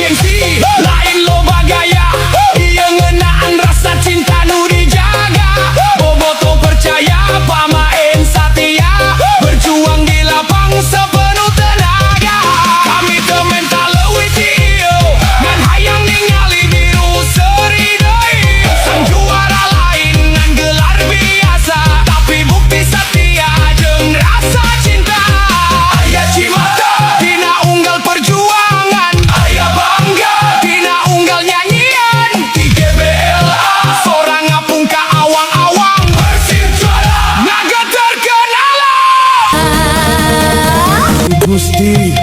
gengsi, lain loba gaya. Ieu ngeunaan rasa cinta nu dijaga. Bobotoh percaya, pamain satia, berjuang di lapang sepenuh tenaga. Kami teu mental leuwih ti ieu, ngan hayang ningali biru seri deui. Sang juara lain ngan gelar biasa, tapi bukti setia jeung rasa cinta. Aya Cimata dina unggal perjuangan, aya bangga dina unggal nyanyian. Di GBLA sorang ngapung ka awang-awang, Persib juara naga terkenal. Gusti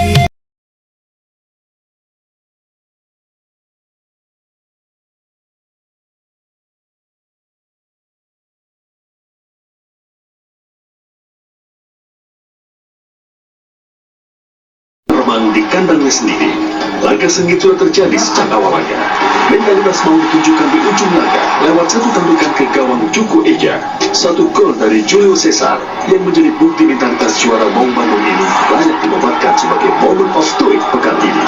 Remang di kandangnya sendiri. Laga sengit sudah terjadi sejak awal laga. Mentalitas mau ditunjukkan di ujung laga lewat satu tendukan ke gawang Juku Eja. Satu gol dari Julio Cesar yang menjadi bukti mentalitas juara Maung Bandung ini layak dinobatkan sebagai Moment of Truth pekan ini.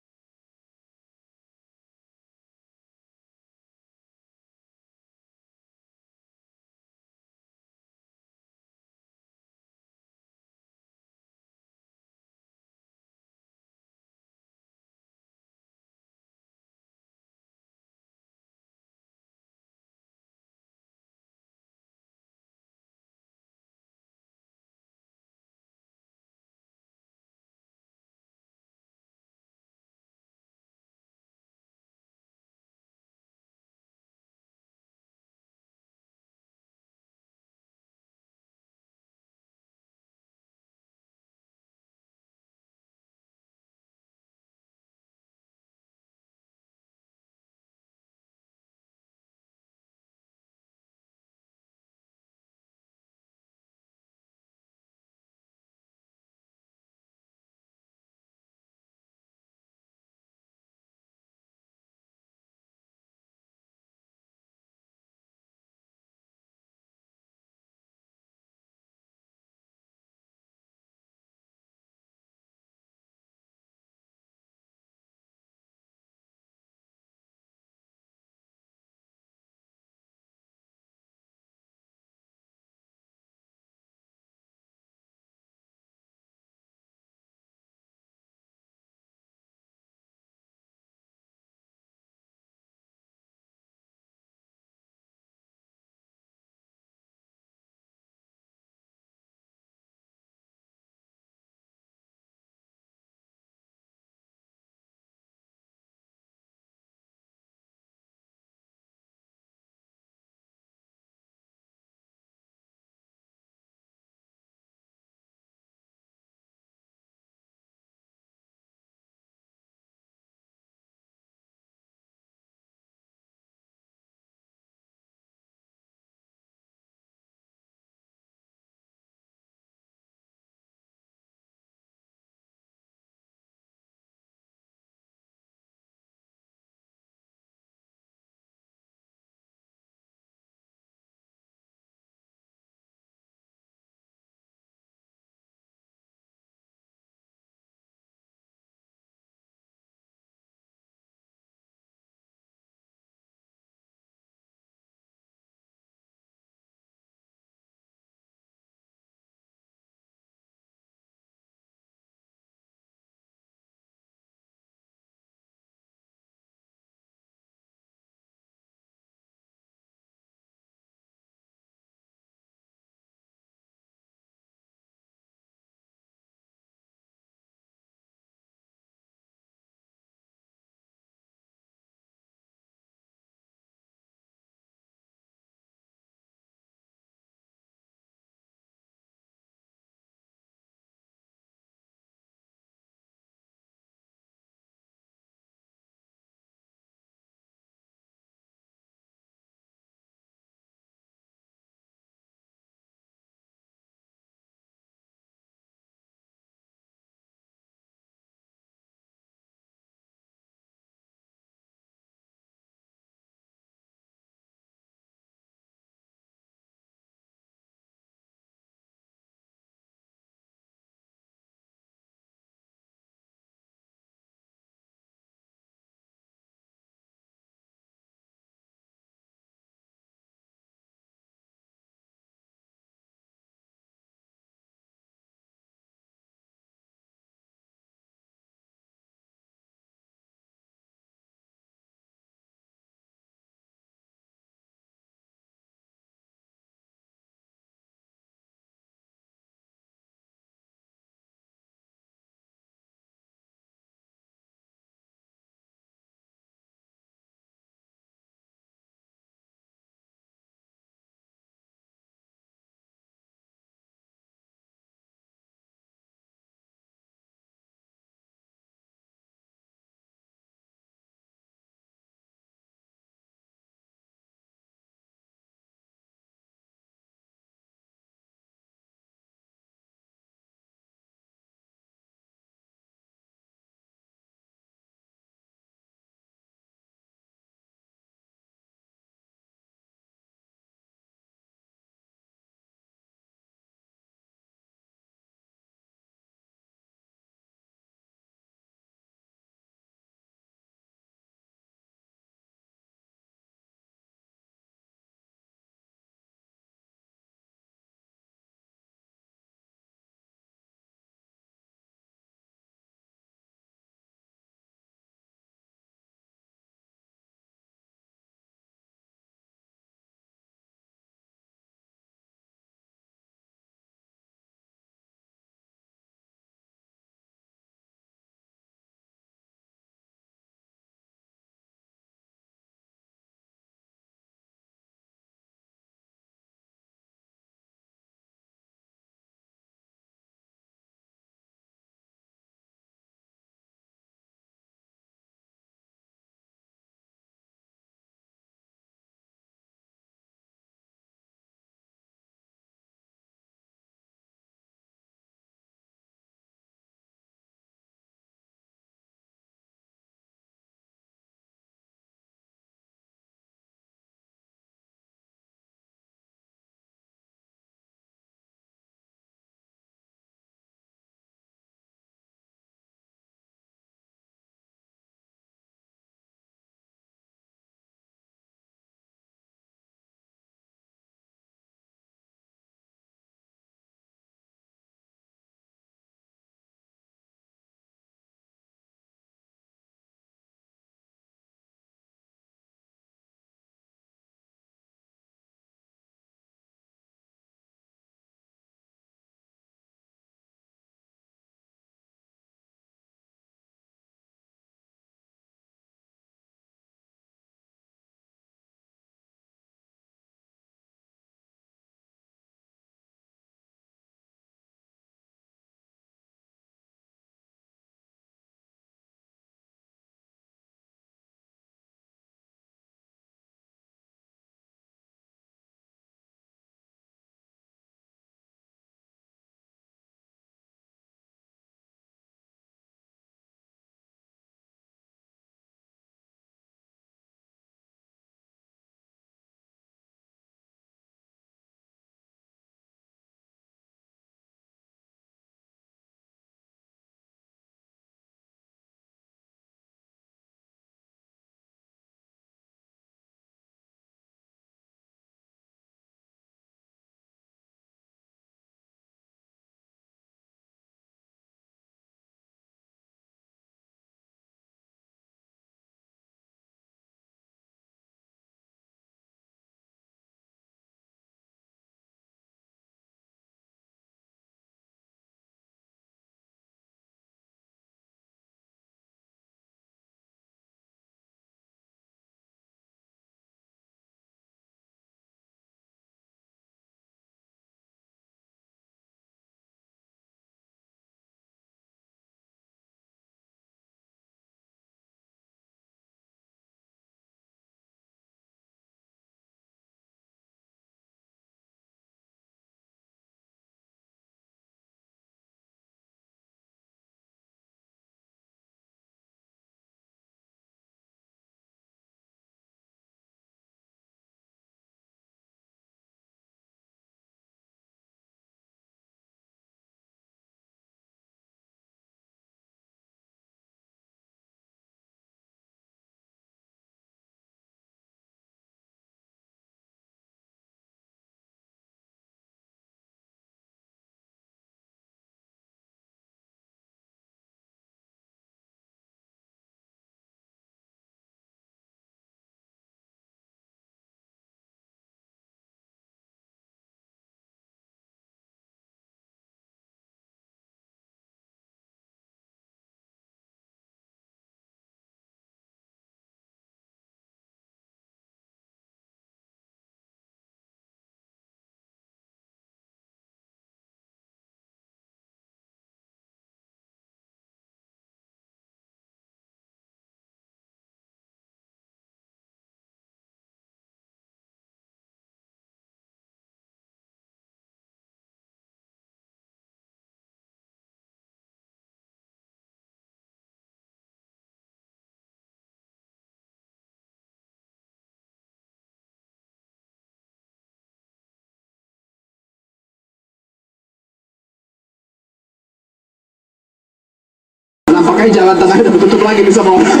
Nampaknya jalan tengahnya udah tutup lagi nih sama orang.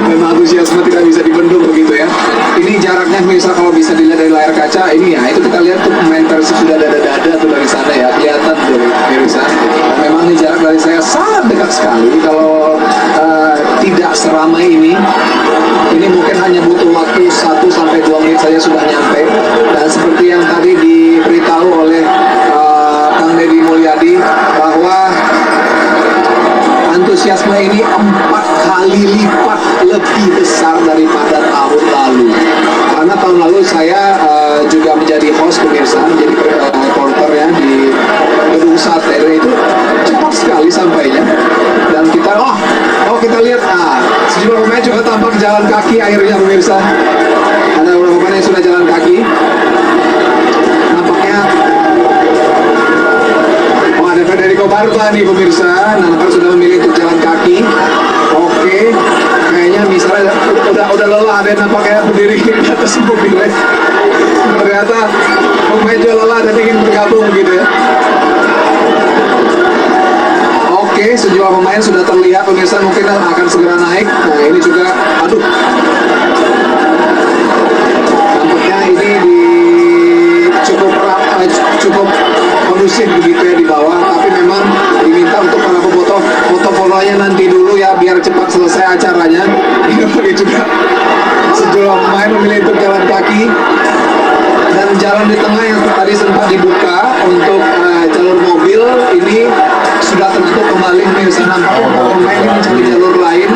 Memang antusiasme tidak bisa dibendung begitu ya. Ini jaraknya misal kalau bisa dilihat dari layar kaca ini ya, itu kita lihat tuh pemain Persib sudah dada-dada tuh dari sana ya, kelihatan tuh pemirsa. Memang ini jarak dari saya sangat dekat sekali. Kalau tidak seramai ini mungkin hanya butuh waktu 1 sampai 2 menit saja sudah nyampe. Dan seperti yang tadi diberitahu oleh Kang Deddy Mulyadi bahwa antusiasme ini 4 kali lipat lebih besar daripada tahun lalu. Karena tahun lalu saya juga menjadi host pemirsa, menjadi reporter ya di gedung sate, dan itu cepat sekali sampainya. Dan kita kita lihat sejumlah pemain juga tampak jalan kaki akhirnya pemirsa. Ada beberapa pemain yang sudah jalan kaki. Nampaknya ada Federico Barba nih pemirsa, nampaknya sudah memilih untuk jalan kaki. Oke, kayaknya misalnya udah lelah, ada nampaknya berdiri di atas mobilnya. Ternyata pemain juga lelah dan ingin bergabung gitu ya. Oke, sejumlah pemain sudah terlihat pemirsa, mungkin akan segera naik. Nah ini juga, nampaknya ini cukup kondusif begitu ya di bawah, tapi memang diminta untuk para pefoto foto-fotonya nanti dulu ya, biar cepat selesai acaranya. Ini juga sejumlah pemain memilih untuk jalan kaki, dan jalan di tengah yang tadi sempat dibuka untuk jalur mobil ini sudah tertutup kembali. Pemirsa, nampaknya pemain ini mencari jalur lain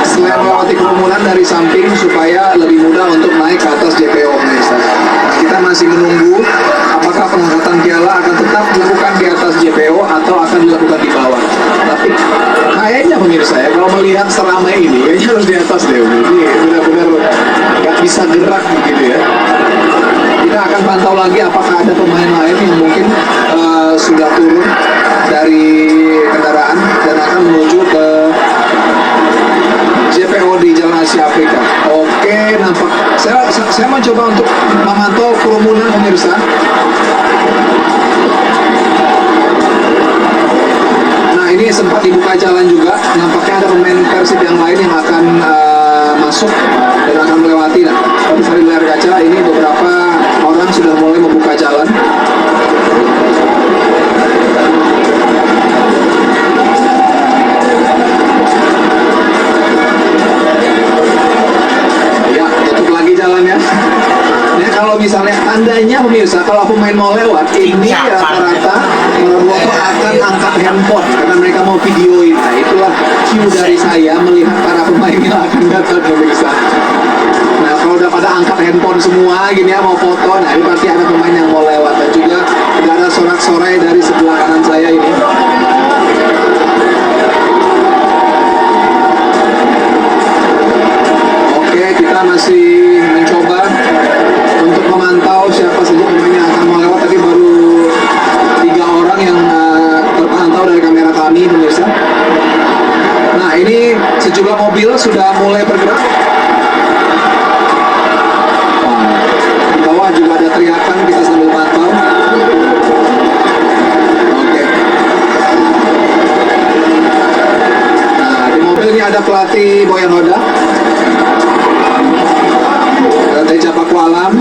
selain melewati kerumunan dari samping supaya lebih mudah untuk naik ke atas JPO pemirsa. Kita masih menunggu apakah pengangkatan piala akan tetap dilakukan di atas JPO atau akan dilakukan di bawah. Tapi kayaknya pemirsa ya, kalau melihat seramai ini kayaknya harus di atas deh. Ini benar-benar nggak bisa gerak begitu ya. Kita akan pantau lagi apakah ada pemain lain yang mungkin sudah turun dari kendaraan dan akan menuju ke JPO di Jalan Asia Afrika. Oke, nampak saya mencoba untuk memantau kerumunan pemirsa. Nah ini sempat dibuka jalan juga, nampaknya ada pemain Persib yang lain yang akan masuk dan akan melewati. Nah, kalau bisa di layar kaca ini beberapa orang sudah mulai membuka jalan. Ya, tutup lagi jalannya. Nah, kalau misalnya tandanya pemirsa, kalau pemain mau lewat, ini rata-rata foto akan angkat handphone karena mereka mau videoin. Nah, itulah cue dari saya melihat para pemain yang akan datang pemirsa. Nah, kalau udah pada angkat handphone semua gini ya, mau foto, nah ini pasti ada pemain yang mau lewat. Dan juga tidak ada sorak-sorai dari sebelah kanan saya ini. Oke, kita masih mencoba untuk memantau siapa saja pemain yang akan mau lewat. Tadi baru 3 orang yang terpantau dari kamera kami pemirsa. Nah ini sejumlah mobil sudah mulai bergerak. Di bawah juga ada teriakan, kita sambil pantau. Oke. Nah di mobil ini ada pelatih Boyan Hoda, Teja Pakualam,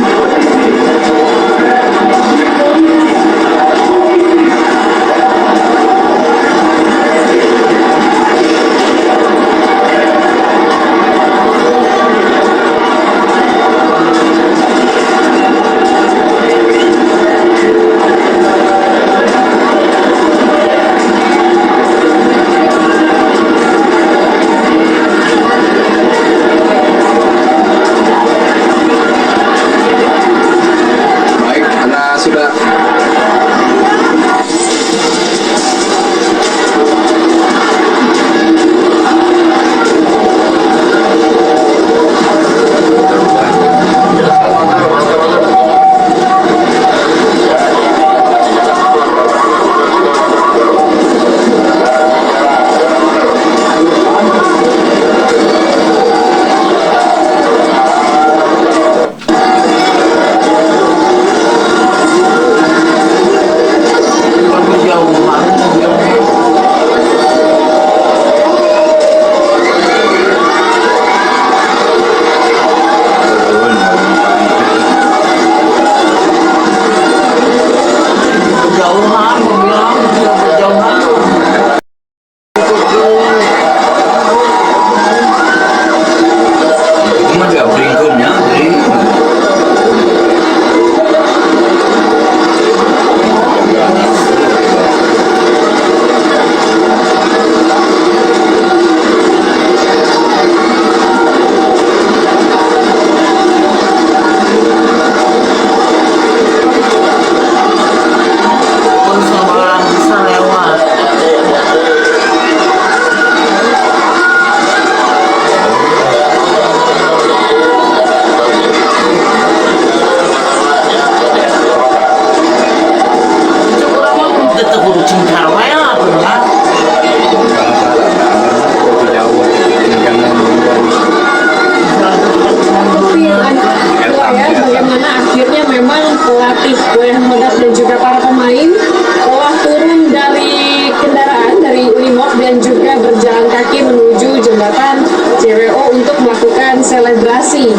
kesempatan JWO untuk melakukan selebrasi.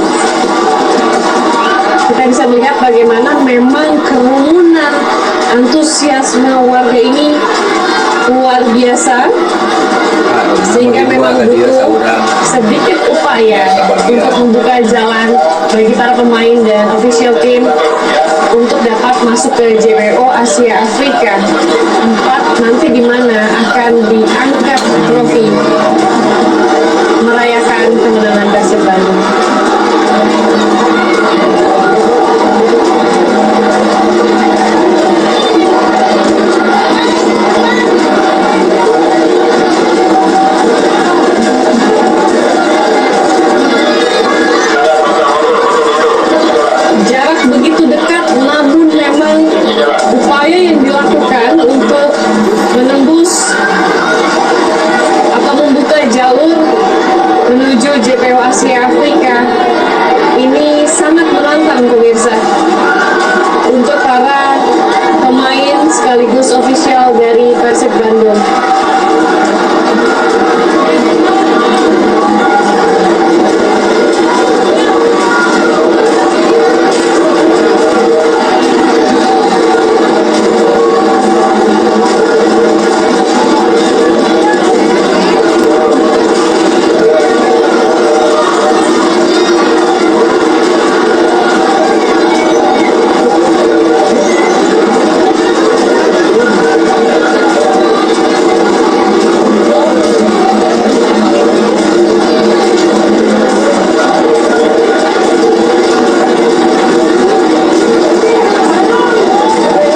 Kita bisa melihat bagaimana memang kerumunan antusiasme warga ini luar biasa, sehingga memang butuh sedikit upaya untuk membuka jalan bagi para pemain dan official team untuk dapat masuk ke JWO Asia Afrika 4 nanti, di mana akan diangkat trofi merayakan kemenangan Persib Bandung. Jarak begitu dekat, namun memang upaya yang dilakukan untuk menembus atau membuka jalur menuju JPO Asia Afrika ini sangat menantang pemirsa untuk para pemain sekaligus official dari Persib Bandung.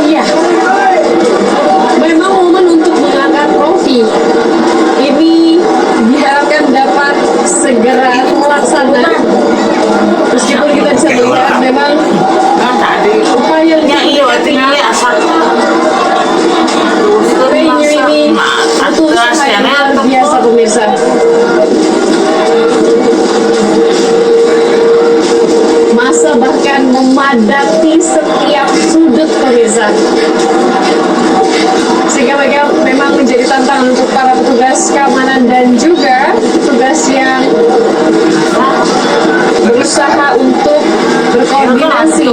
Iya, memang momen untuk mengangkat trofi ini diharapkan dapat segera terlaksana. Meskipun kita bisa melihat memang upaya untuk venue ini butuh usaha yang luar biasa pemirsa. Masa bahkan memadati setiap sudut pemirsa, sehingga memang menjadi tantangan untuk para petugas keamanan dan juga petugas yang berusaha untuk berkoordinasi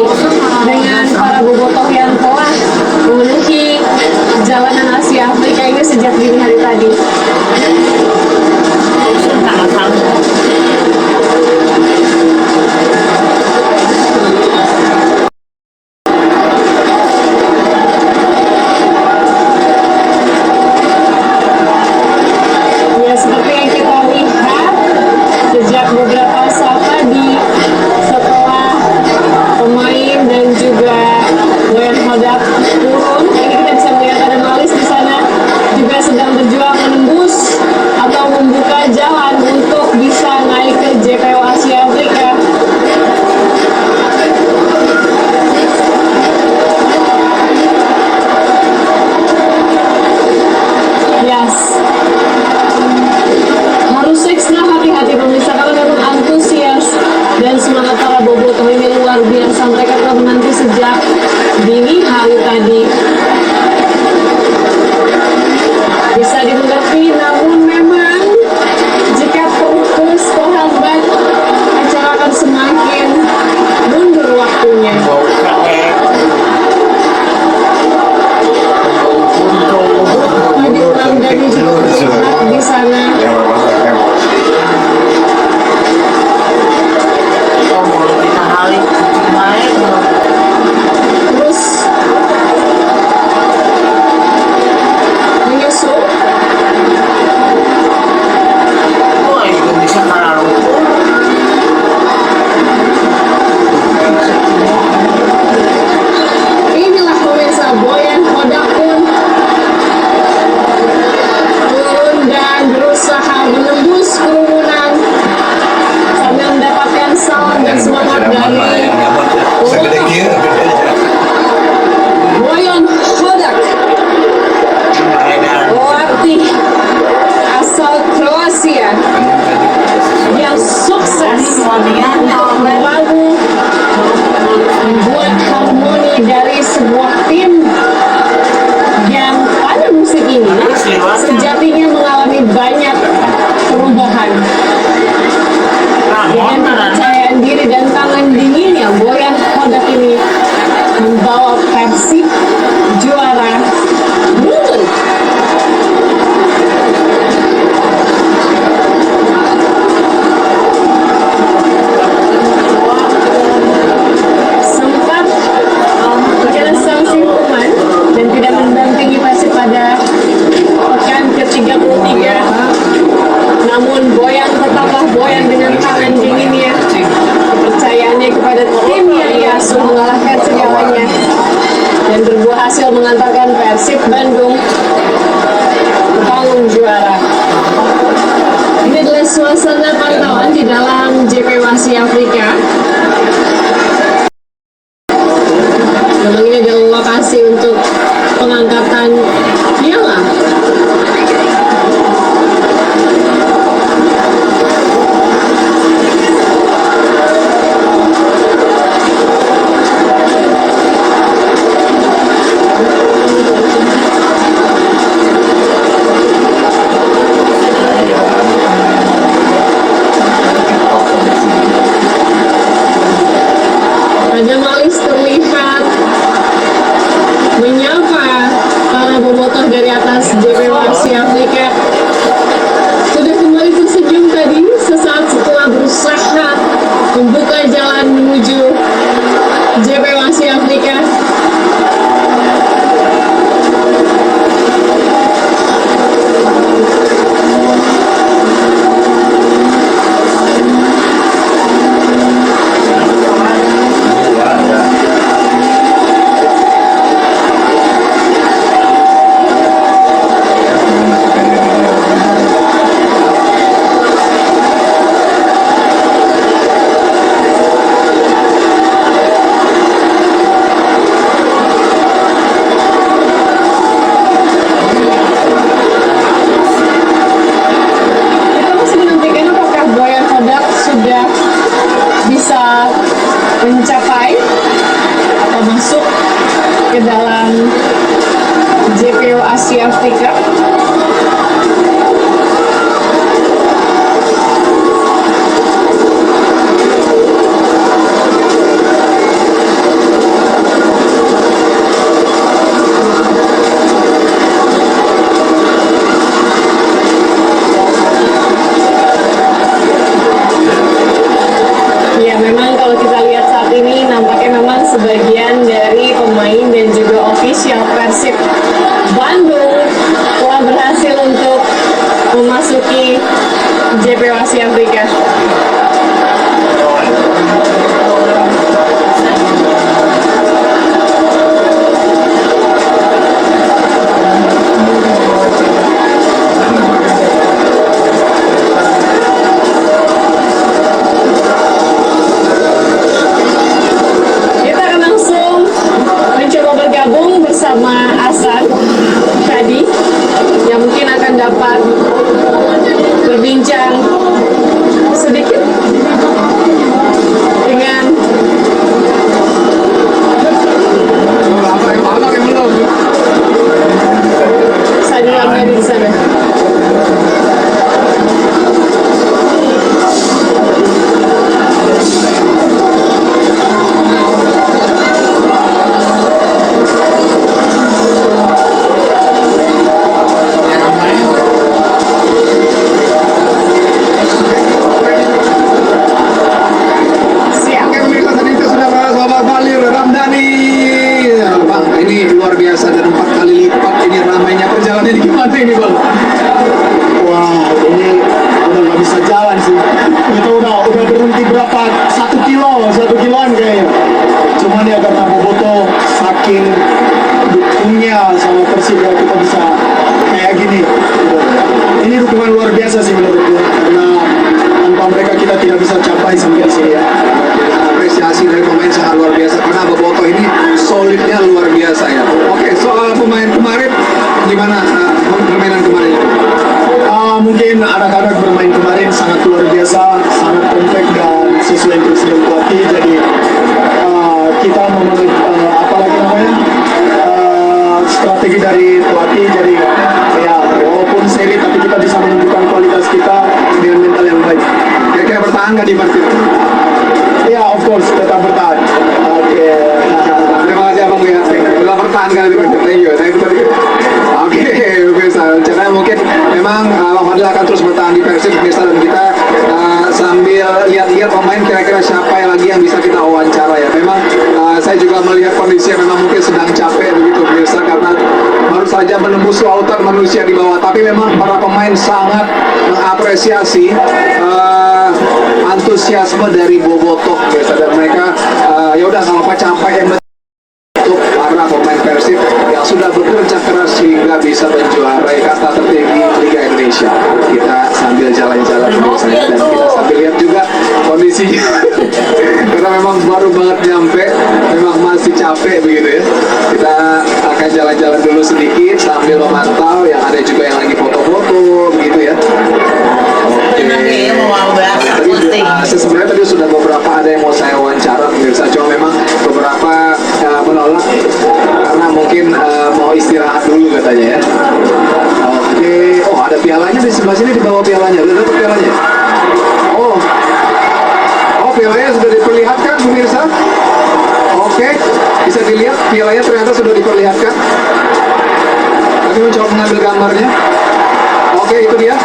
dengan para bobotoh yang telah memenuhi jalanan Asia Afrika ini sejak dini hari tadi. Ya, seperti yang kita lihat sejak beberapa saat tadi, setelah pemain dan juga Boyan Hodak turun, ini kita bisa melihat ada Malis di sana juga sedang berjuang menembus atau membuka jalan untuk bisa naik ke JPO Asia Afrika. Yes, harus ekstra hati-hati pemirsa, kalau memang antusias dan semangat para bobotoh ini luar biasa. Mereka telah menanti sejak dini hari tadi. Bisa dimengerti, namun memang jika terus terhambat, acara akan semakin mundur waktunya. Tadi Ramdhani juga terlihat di sana. Terus berhasil mengantarkan Persib Bandung panggung juara. Ini adalah suasana pantauan di dalam JPW Asia Afrika. Memang ini adalah lokasi untuk pengangkatan piala. Raja Malis terlihat menyapa para bobotoh dari atas JPW Asia Afrika. Sudah kembali tersenyum tadi sesaat setelah berusaha membuka jalan menuju JPW Asia Afrika. Sudah bisa mencapai atau masuk ke dalam JPW Asia Afrika. Ya, memang kalau kita lihat saat ini nampaknya memang sebagian dari pemain dan juga ofisial Persib Bandung telah berhasil untuk memasuki JPW Asia Afrika. Bersama Asan tadi yang mungkin akan dapat berbincang sedikit dengan Sadil di sana. Ini luar biasa dan 4 kali lipat ini ramainya perjalanan ini. Gimana ini Bang? Wah, ini udah nggak bisa jalan sih. Itu udah berhenti berapa? 1 kiloan kayaknya. Cuman ya karena Boboto saking dukungnya sama Persib ya kita bisa kayak gini. Ini dukungan luar biasa sih menurutku karena tanpa mereka kita tidak bisa capai sampai sini ya. Apresiasi dari pemain sangat luar biasa karena Boboto ini solidnya luar biasa ya. Oke, soal pemain kemarin gimana permainan kemarin? Mungkin anak-anak bermain kemarin sangat luar biasa, sangat kompleks dan sesuai instruksi pelatih. Jadi kita memenuhi apalagi namanya strategi dari pelatih. Jadi ya walaupun seri tapi kita bisa menunjukkan kualitas kita dengan mental yang baik. Kira-kira bertahan nggak di Persib? Ya, of course tetap bertahan. Oke. Terima kasih Abang ya. Sudah bertahan kan di Persib. Thank you. Oke, pemirsa. Caranya mungkin memang Bang Fadil akan terus bertahan di Persib, pemirsa, dan kita sambil lihat-lihat pemain kira-kira siapa yang lagi yang bisa kita wawancara ya. Memang saya juga melihat kondisi yang memang mungkin sedang capek begitu pemirsa karena baru saja menembus lautan manusia di bawah. Tapi memang para pemain sangat mengapresiasi antusiasme dari Bobotoh pemirsa, dan mereka ya udah nggak apa-apa capek yang untuk para pemain Persib jalan-jalan dulu sedikit sambil memantau yang ada juga yang lagi foto-foto begitu ya. Oke. Sebenarnya tadi sudah beberapa ada yang mau saya wawancara pemirsa, cuma memang beberapa menolak karena mungkin mau istirahat dulu katanya ya. Oke, oh ada pialanya di sebelah sini, di bawah pialanya, udah dapat pialanya? Oh, pialanya sudah diperlihatkan pemirsa. Oke, bisa dilihat pialanya ternyata sudah diperlihatkan. Kami mencoba mengambil gambarnya. Oke, itu dia.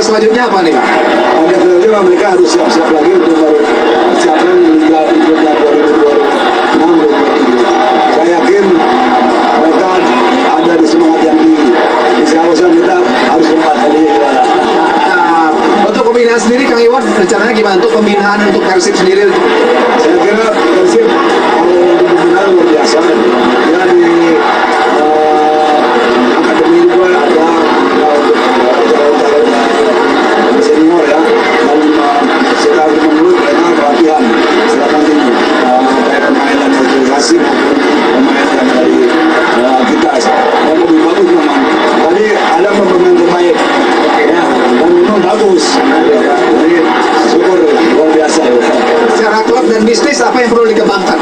Selanjutnya apa nih Kak? Target selanjutnya mereka harus siap-siap lagi untuk persiapan Liga 2026. Saya yakin mereka ada di semangat yang tinggi. Seharusnya kita harus kembali. Untuk pembinaan sendiri Kang Iwan, rencananya gimana untuk pembinaan untuk Persib sendiri? Saya kira Persib kalau untuk pembinaan luar biasa. Ya di akademi juga ada senior ya, dan setelah menurut mereka pelatihan setelah nanti kayak pemain dan organisasi maupun pemain yang dari kita yang lebih bagus memang. Tadi ada pemain terbaik ya, dan memang bagus. Jadi syukur luar biasa. Secara klub dan bisnis apa yang perlu dikembangkan?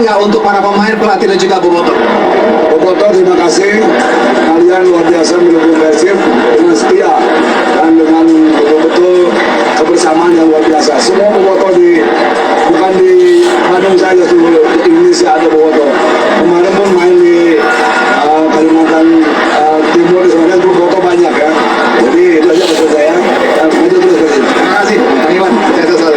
saja untuk para pemain, pelatih dan juga bobotoh. Bobotoh, terima kasih. Kalian luar biasa mendukung Persib dengan setia dan dengan betul-betul kebersamaan yang luar biasa. Semua bobotoh bukan di Bandung saja, seluruh di Indonesia ada bobotoh. Kemarin pun main di Kalimantan Timur, di sana bobotoh banyak ya. Jadi itu aja maksud saya. Maju terus Persib. Terima kasih, Kang Iwan. Sehat selalu.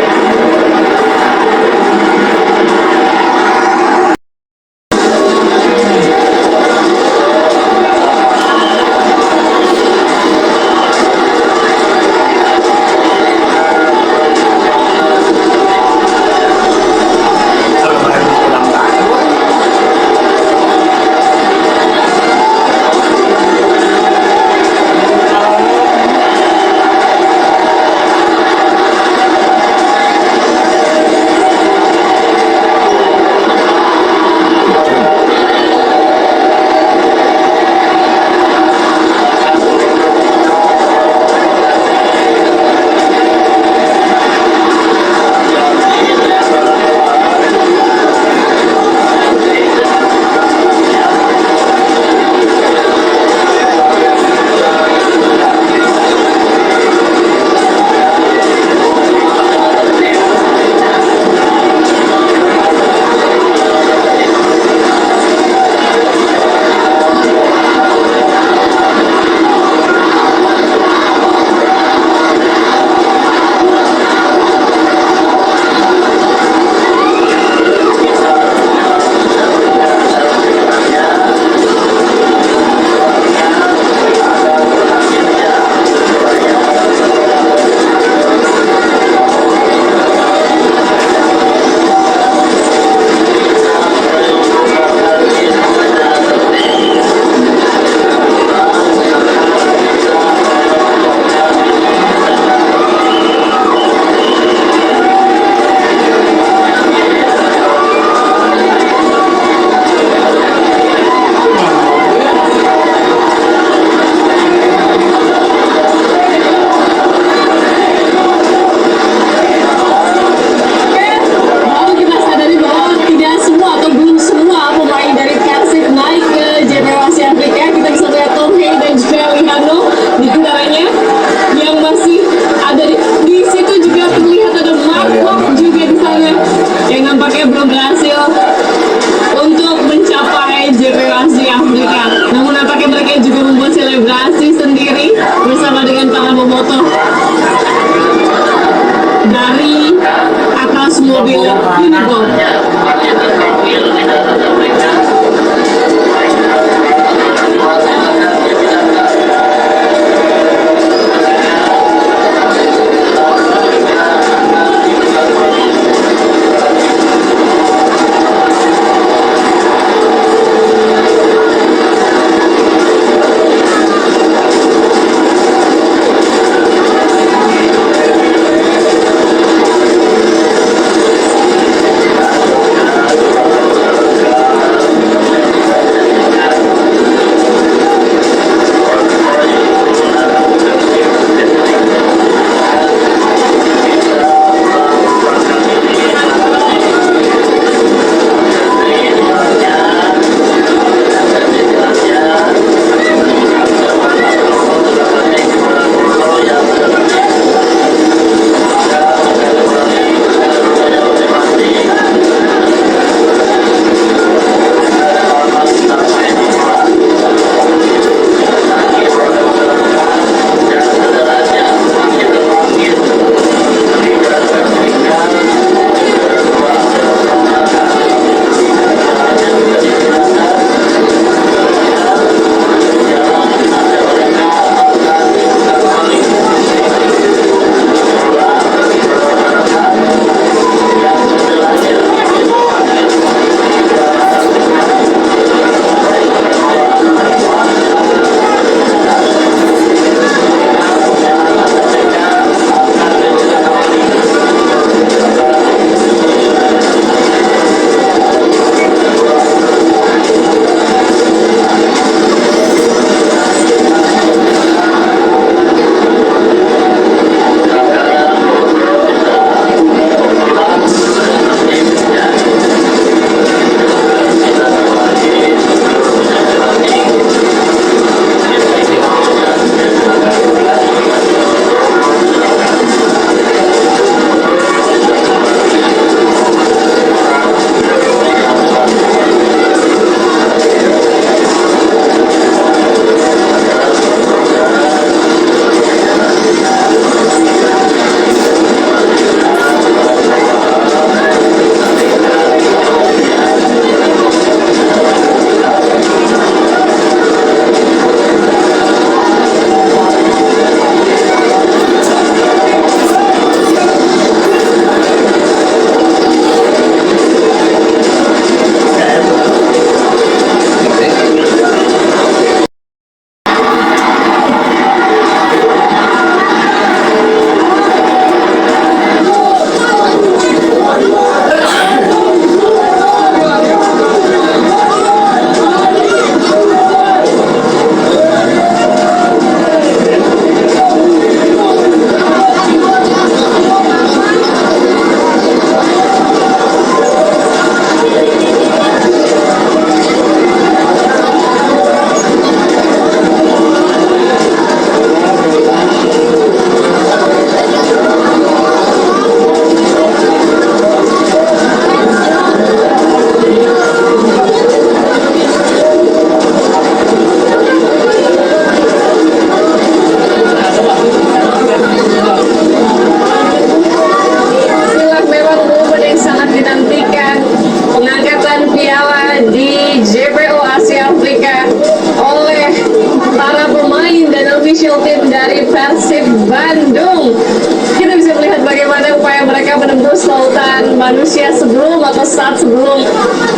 manusia sebelum atau saat sebelum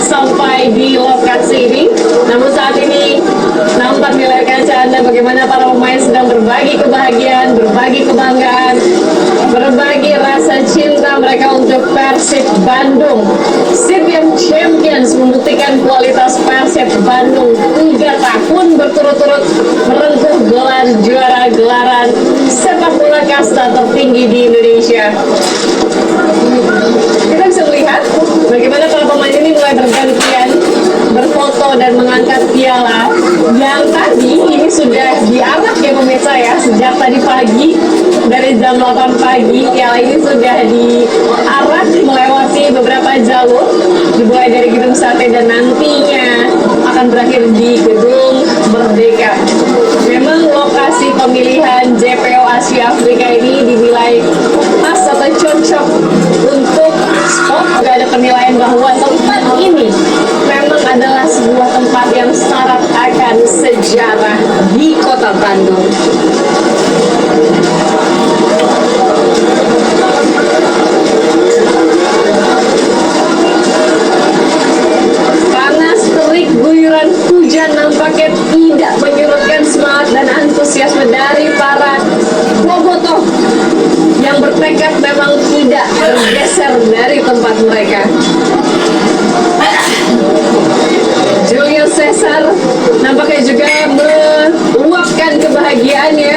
sampai di lokasi ini. Namun saat ini nampak di layar kaca Anda bagaimana para pemain sedang berbagi kebahagiaan, berbagi kebanggaan, berbagi rasa cinta mereka untuk Persib Bandung. City Champions membuktikan kualitas Persib Bandung 3 tahun berturut-turut merengkuh gelar juara gelaran sepak bola kasta tertinggi di Indonesia. Kita bisa melihat bagaimana para pemain ini mulai bergantian berfoto dan mengangkat piala yang tadi ini sudah diarak ya pemirsa ya, sejak tadi pagi dari jam 8 pagi piala ini sudah diarak melewati beberapa jalur, dimulai dari Gedung Sate dan nantinya akan berakhir di Gedung Merdeka. Memang lokasi pemilihan JPO Asia Afrika ini dinilai pas atau cocok untuk spot. Juga ada penilaian bahwa tempat ini memang adalah sebuah tempat yang syarat akan sejarah di kota Bandung. Panas terik guyuran hujan nampaknya tidak menyurutkan semangat dan antusiasme dari para bobotoh yang bertekad memang tidak bergeser dari tempat mereka. Julio Cesar nampaknya juga meluapkan kebahagiaannya.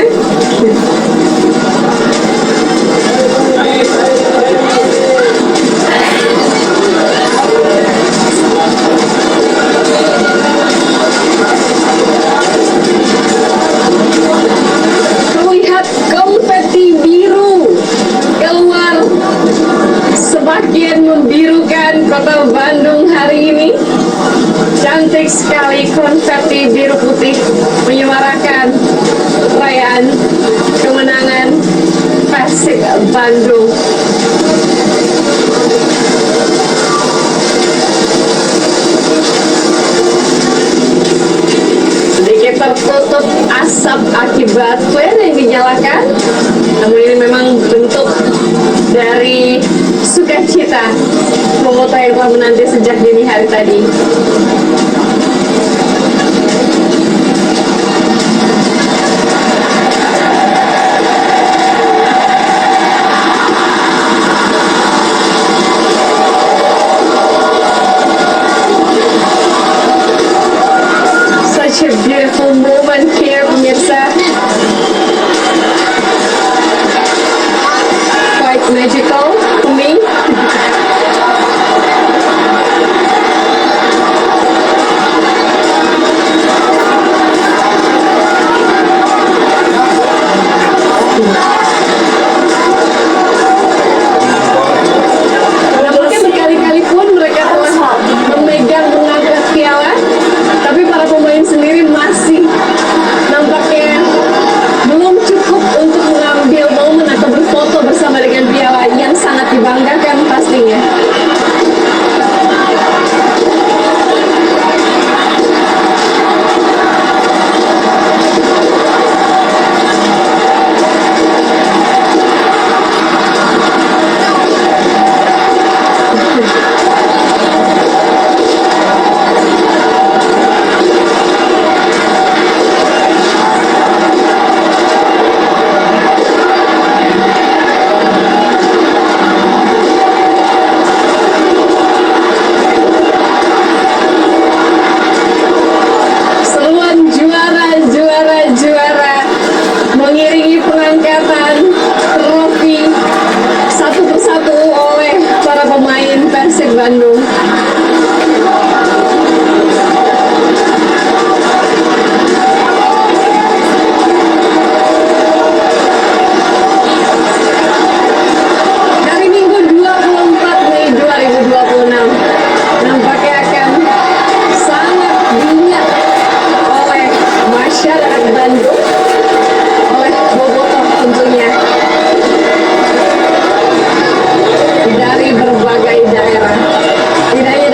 Terlihat konfeti biru keluar, semakin membirukan kota Bandung hari ini. Cantik sekali konfeti biru putih menyemarakan perayaan kemenangan Persib Bandung. Sedikit tertutup asap akibat flare yang dinyalakan, namun ini memang bentuk dari sukacita pemotor yang telah menanti sejak dini hari tadi. Such a beautiful moment here, pemirsa. Quite magical to me. Nampaknya berkali-kali pun mereka telah memegang mengangkat piala, tapi para pemain sendiri masih nampaknya belum cukup untuk mengambil momen atau berfoto bersama dengan piala yang sangat dibanggakan pastinya. Seruan juara, juara, juara mengiringi pengangkatan trofi satu persatu oleh para pemain Persib Bandung. Dari Minggu 24 Mei 2026 nampaknya akan sangat diingat oleh masyarakat Bandung, oleh bobotoh tentunya dari berbagai daerah. Tidak hanya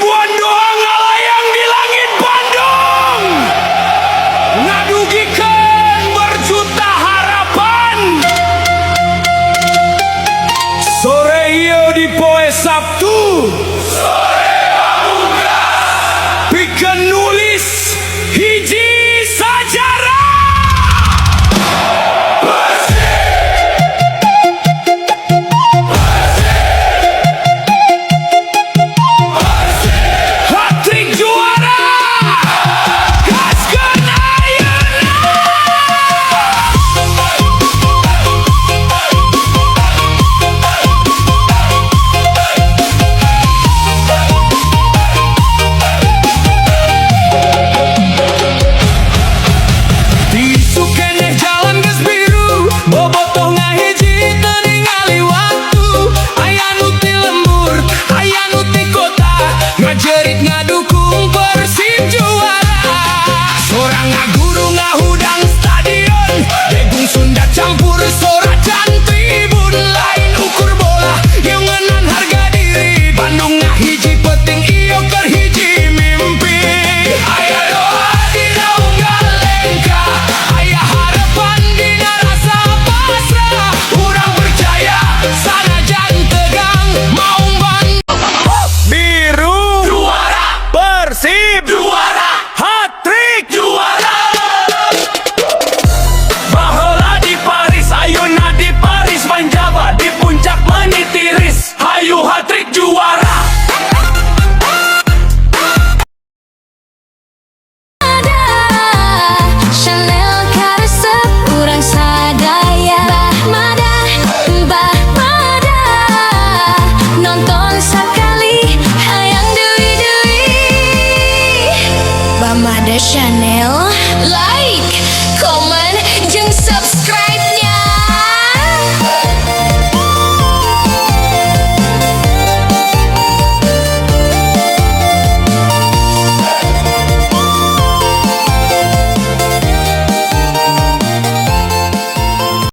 ribuan doang ngalayang di langit Bandung, ngadugikan berjuta harapan. Sore ieu di poe Sabtu, sore pamungkas, pikeun nulis hiji sajarah. Hat-trick juara, gaskeun ayeuna. Tisu keneh jalan geus biru, bobotoh ngahiji teu ningali waktu. Aya nu ti lembur, aya nu ti kota, ngajerit ngaduk